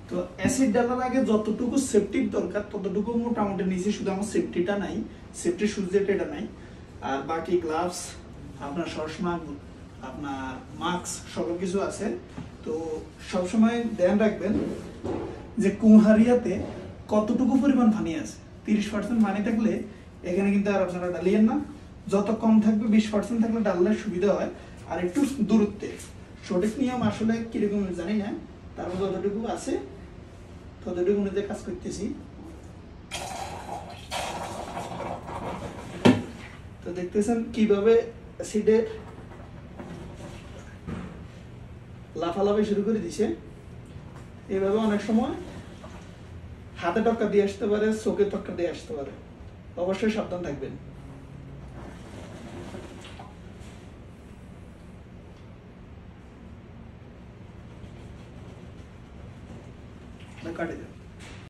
তো অ্যাসিড ডালার আগে যতটুকু সেফটির দরকার ততটুকু মোটামুটি নিচে, শুধু আমার সেফটিটা নাই, সেফটি শুজ যেটা এটা নাই, আর বাকি গ্লাভস, আপনার সবসময় আপনার মাস্ক সকল কিছু আছে। তো সবসময় ধ্যান রাখবেন যে কুহারিয়াতে কতটুকু পরিমাণ পানি আছে। 30% পানি থাকলে এখানে কিন্তু আর আপনারা ডালিয়েন না, যত কম থাকবে 20% থাকলে ডাললে সুবিধা হয়। আর একটু দূরত্বে, সঠিক নিয়ম আসলে কিরকম জানি না, তারপর যতটুকু আছে ততটুকু অনুযায়ী কাজ করতেছি। তো দেখতেছেন কিভাবে অ্যাসিডে লাফালাফি শুরু করে দিছে। এভাবে অনেক সময় হাতে টক্কা দিয়ে আসতে পারে, চোখে টক্কা দিয়ে আসতে পারে, অবশ্যই সাবধান থাকবেন। কাটে দেন।